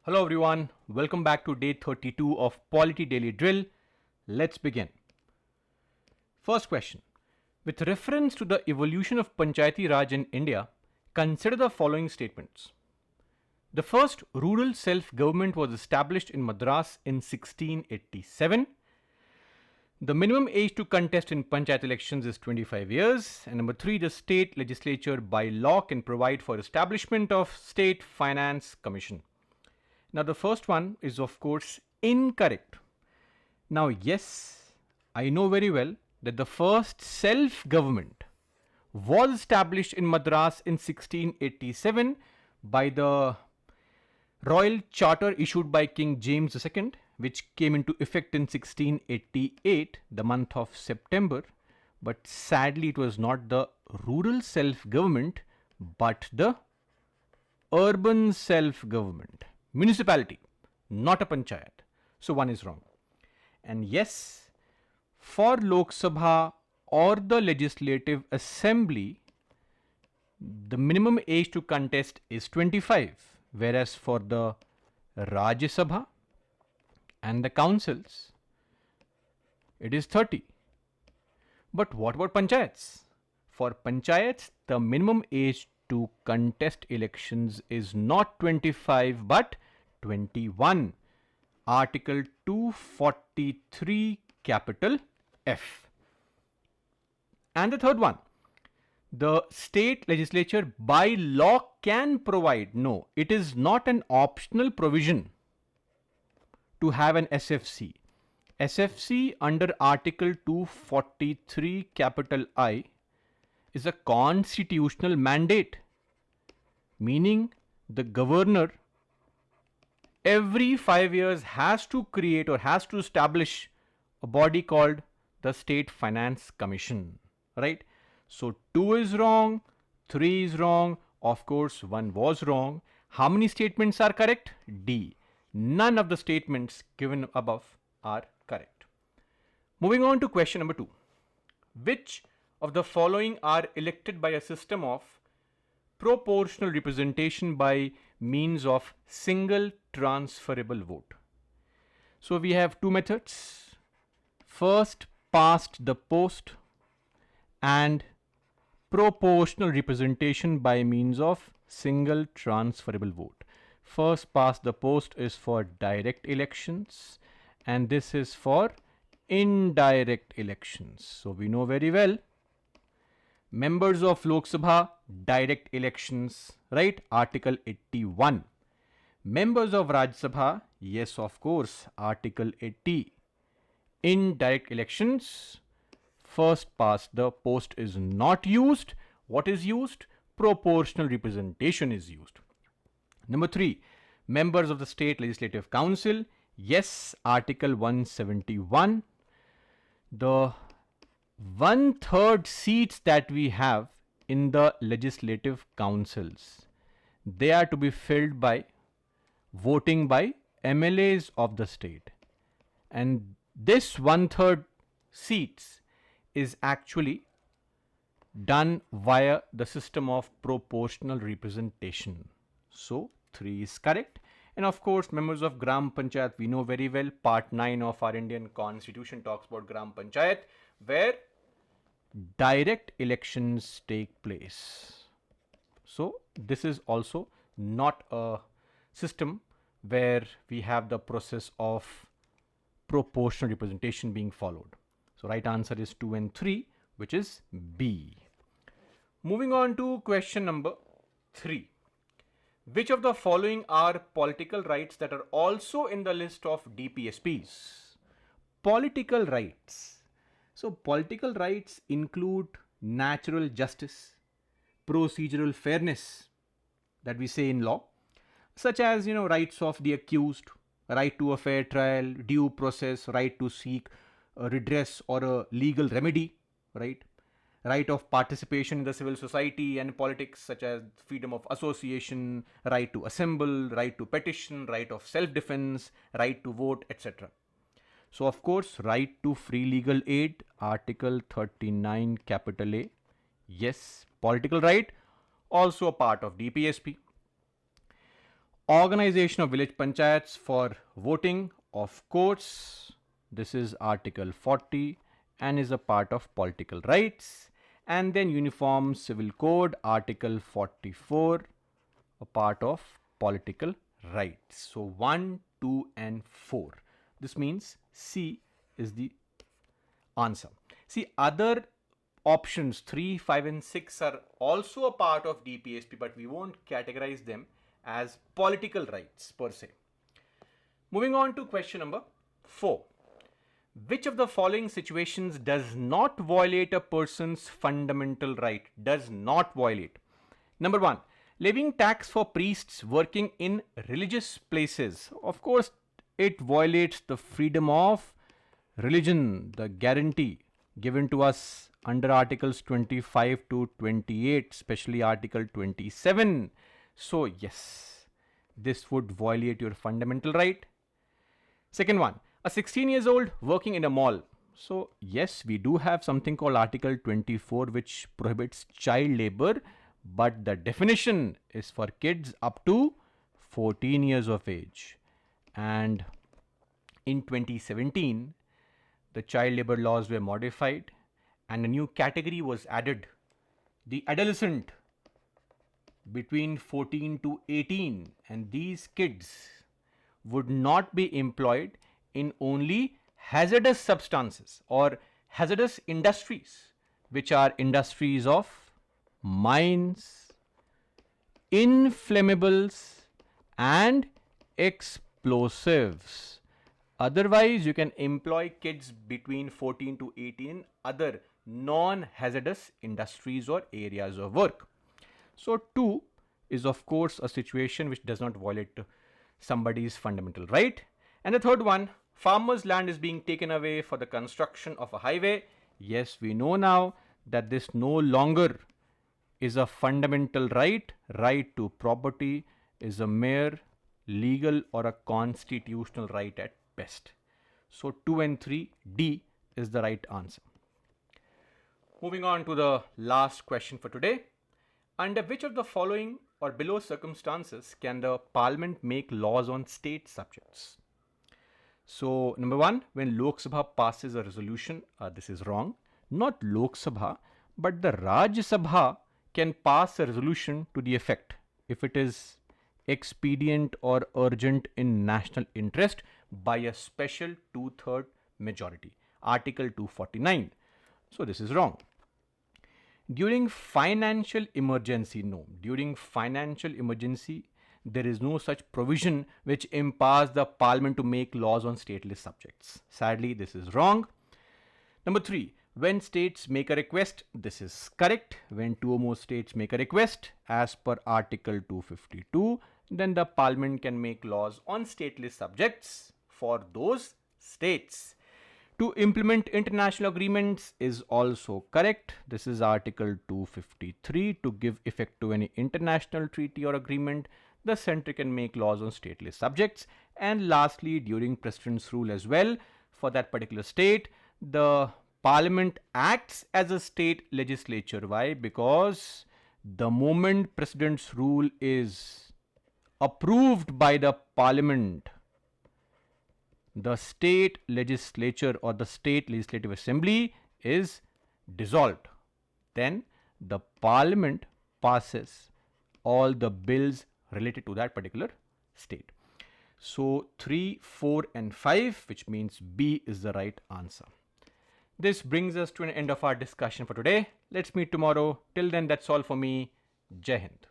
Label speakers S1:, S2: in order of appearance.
S1: Hello everyone, welcome back to day 32 of Polity Daily Drill. Let's begin. First question. With reference to the evolution of Panchayati Raj in India, consider the following statements. The first rural self-government was established in Madras in 1687. The minimum age to contest in Panchayat elections is 25 years. And number 3, the state legislature by law can provide for establishment of State Finance Commission. Now the first one is of course incorrect. Now yes, I know very well that the first self-government was established in Madras in 1687 by the Royal Charter issued by King James II, which came into effect in 1688, the month of September. But sadly it was not the rural self-government but the urban self-government. Municipality, not a panchayat. So one is wrong. And yes, for Lok Sabha or the Legislative Assembly, the minimum age to contest is 25, whereas for the Rajya Sabha and the councils, it is 30. But what about panchayats? For panchayats, the minimum age to contest elections is not 25 but 21. Article 243 capital F. And the third one, the state legislature by law can provide. No, it is not an optional provision to have an SFC. SFC under Article 243 capital I is a constitutional mandate, meaning the governor every 5 years has to create or has to establish a body called the State Finance Commission, right? So 2 is wrong, 3 is wrong, of course 1 was wrong. How many statements are correct? D. None of the statements given above are correct. Moving on to question number 2. Which of the following are elected by a system of proportional representation by means of single transferable vote? So we have two methods. First past the post and proportional representation by means of single transferable vote. First past the post is for direct elections and this is for indirect elections. So we know very well members of Lok Sabha, direct elections, right? Article 81. Members of Rajya Sabha, yes, of course, Article 80. Indirect elections, first past the post is not used. What is used? Proportional representation is used. Number 3, members of the State Legislative Council, yes, Article 171. The 1/3 seats that we have in the legislative councils, they are to be filled by voting by MLAs of the state, and this 1/3 seats is actually done via the system of proportional representation. So 3 is correct. And of course members of Gram Panchayat, we know very well part 9 of our Indian Constitution talks about Gram Panchayat, where direct elections take place. So this is also not a system where we have the process of proportional representation being followed. So right answer is 2 and 3, which is B. Moving on to question number 3. Which of the following are political rights that are also in the list of DPSPs? Political rights. So political rights include natural justice, procedural fairness that we say in law, such as, rights of the accused, right to a fair trial, due process, right to seek a redress or a legal remedy, right? Right of participation in the civil society and politics, such as freedom of association, right to assemble, right to petition, right of self-defense, right to vote, etc. So of course, right to free legal aid, Article 39 capital A. Yes, political right, also a part of DPSP. Organization of village panchayats for voting, of course, this is Article 40 and is a part of political rights. And then Uniform Civil Code, Article 44, a part of political rights. So 1, 2 and 4. This means C is the answer. See, other options 3, 5 and 6 are also a part of DPSP, but we won't categorize them as political rights per se. Moving on to question number 4. Which of the following situations does not violate a person's fundamental right? Does not violate. Number 1, levying tax for priests working in religious places. Of course, it violates the freedom of religion, the guarantee given to us under Articles 25 to 28, especially Article 27. So yes, this would violate your fundamental right. Second one, a 16 years old working in a mall. So yes, we do have something called Article 24 which prohibits child labor, but the definition is for kids up to 14 years of age. And in 2017, the child labor laws were modified and a new category was added, the adolescent between 14 to 18, and these kids would not be employed in only hazardous substances or hazardous industries, which are industries of mines, inflammables and explosives. Otherwise, you can employ kids between 14 to 18 other non-hazardous industries or areas of work. So 2 is of course a situation which does not violate somebody's fundamental right. And the third one, farmers' land is being taken away for the construction of a highway. Yes, we know now that this no longer is a fundamental right. Right to property is a mere legal or a constitutional right at best. So 2 and 3, D is the right answer. Moving on to the last question for today. Under which of the following or below circumstances can the parliament make laws on state subjects? So number 1, when Lok Sabha passes a resolution, this is wrong. Not Lok Sabha, but the Rajya Sabha can pass a resolution to the effect if it is expedient or urgent in national interest by a special 2/3 majority. Article 249. So this is wrong. During financial emergency, no. During financial emergency, there is no such provision which empowers the parliament to make laws on stateless subjects. Sadly, this is wrong. Number 3, when states make a request, this is correct. When 2 or more states make a request as per Article 252, then the parliament can make laws on stateless subjects for those states. To implement international agreements is also correct. This is Article 253. To give effect to any international treaty or agreement, the centre can make laws on stateless subjects. And lastly, during President's rule as well, for that particular state, the Parliament acts as a state legislature. Why? Because the moment President's rule is approved by the Parliament, the state legislature or the state legislative assembly is dissolved. Then the parliament passes all the bills related to that particular state. So 3, 4 and 5, which means B is the right answer. This brings us to an end of our discussion for today. Let's meet tomorrow. Till then, that's all for me. Jai Hind.